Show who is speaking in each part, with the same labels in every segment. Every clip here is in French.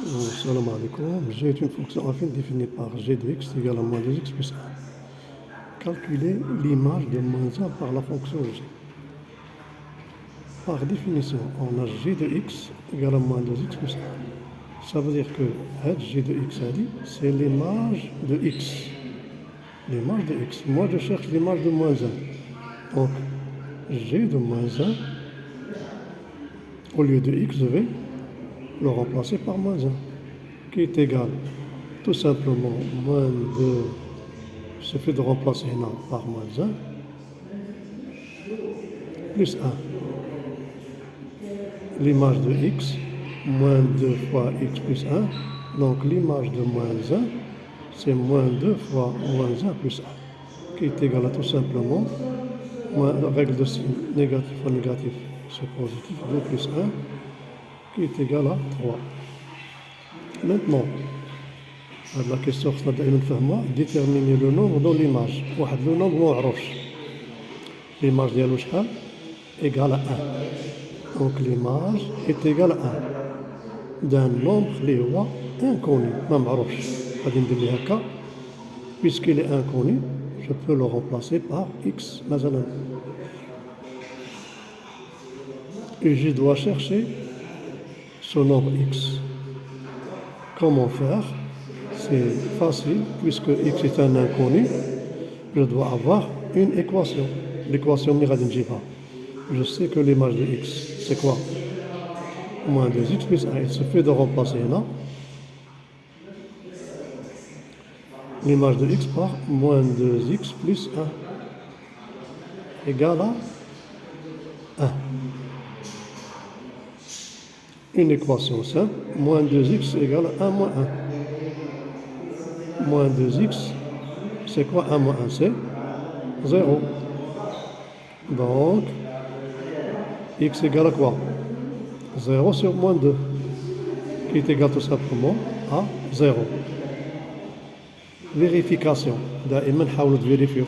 Speaker 1: Salam alaikum. G est une fonction affine définie par g de x égale à moins 2x plus 1. Calculer l'image de moins 1 par la fonction g. Par définition, on a g de x égale à moins 2x plus 1. Ça veut dire que g de x c'est l'image de x. L'image de x. Moi, je cherche l'image de moins 1. Donc, g de moins 1, au lieu de x, je vais le remplacer par moins 1, qui est égal tout simplement moins 2, il suffit de remplacer 1 par moins 1, plus 1. L'image de x, moins 2 fois x plus 1, donc l'image de moins 1, c'est moins 2 fois moins 1 plus 1, qui est égal à tout simplement, règle de signe négatif fois négatif, c'est positif, 2 plus 1, qui est égal à 3. Maintenant, la question que nous déterminer le nombre dans l'image. Le nombre l'image égale à 1. Donc l'image est égale à 1 d'un nombre inconnu. Puisqu'il est inconnu, je peux le remplacer par x. Et je dois chercher ce nombre x. Comment faire? C'est facile, puisque x est un inconnu, je dois avoir une équation. L'équation Miradinjiva. Je sais que l'image de x, c'est quoi? Moins 2x plus 1. Il suffit de remplacer là. L'image de x par moins 2x plus 1 égale à 1. Une équation simple, moins 2x égale à 1 moins 1. Moins 2x, c'est quoi 1 moins 1? C'est 0. Donc, x égale à quoi? 0 sur moins 2, qui est égal tout simplement à 0. Vérification. دائما نحاولوا vérifier.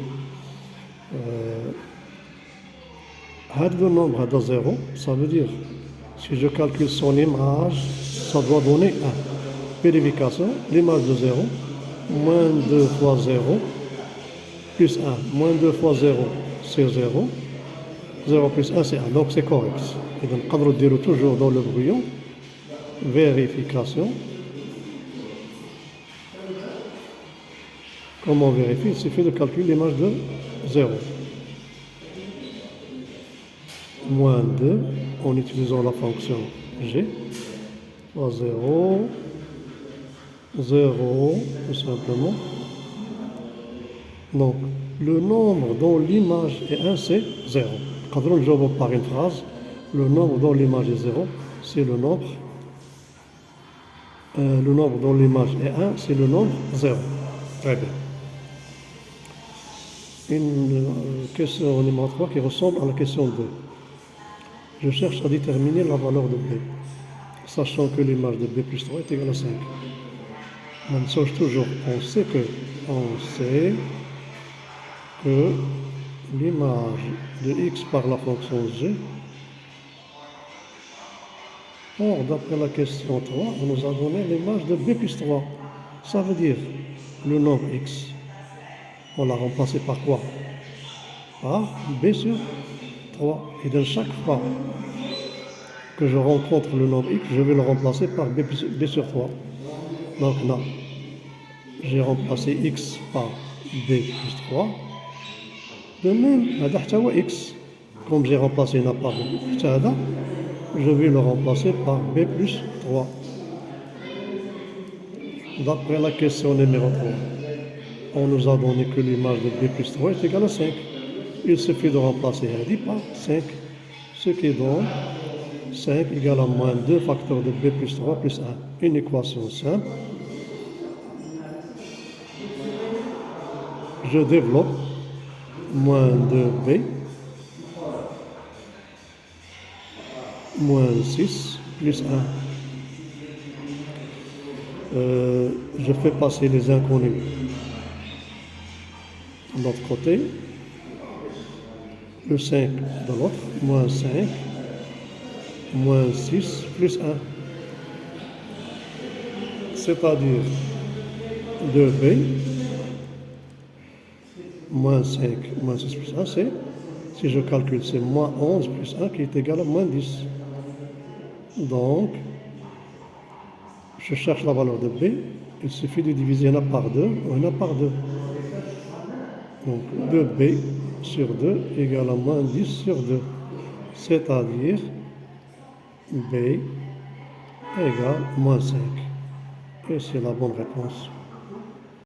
Speaker 1: Le nombre de 0, ça veut dire, si je calcule son image, ça doit donner 1. Vérification, l'image de 0, moins 2 fois 0, plus 1. Moins 2 fois 0, c'est 0. 0 plus 1, c'est 1. Donc c'est correct. Et donc, on peut dire toujours dans le brouillon, vérification. Comment on vérifie? Il suffit de calculer l'image de 0. Moins 2, en utilisant la fonction g, fois 0, 0, tout simplement. Donc, le nombre dont l'image est 1, c'est 0. Quand on joue par une phrase, le nombre dont l'image est 0, c'est le nombre. Le nombre dont l'image est 1, c'est le nombre 0. Très bien. Une question numéro 3 qui ressemble à la question 2. Je cherche à déterminer la valeur de b, sachant que l'image de b plus 3 est égale à 5. On cherche toujours, on sait que l'image de x par la fonction g, or d'après la question 3, on nous a donné l'image de b plus 3. Ça veut dire le nombre x, on l'a remplacé par quoi? Par b sur 3. Et de chaque fois que je rencontre le nombre x, je vais le remplacer par b sur 3. Donc là, j'ai remplacé x par b plus 3. De même, x, comme j'ai remplacé na par je vais le remplacer par b plus 3. D'après la question numéro 3, on nous a donné que l'image de b plus 3 est égale à 5. Il suffit de remplacer Hadi par 5, ce qui donne 5 égale à moins 2 facteurs de b plus 3 plus 1. Une équation simple. Je développe moins 2b moins 6 plus 1. Je fais passer les inconnus de l'autre côté. Le 5 de l'autre, moins 5, moins 6, plus 1. c'est-à-dire 2b moins 5 moins 6 plus 1, c'est, si je calcule, c'est moins 11 plus 1 qui est égal à moins 10. Donc, je cherche la valeur de b, il suffit de diviser 1 par 2 ou 1 par 2. Donc 2b sur 2 égale à moins 10 sur 2, c'est-à-dire b égale moins 5. Et c'est la bonne réponse.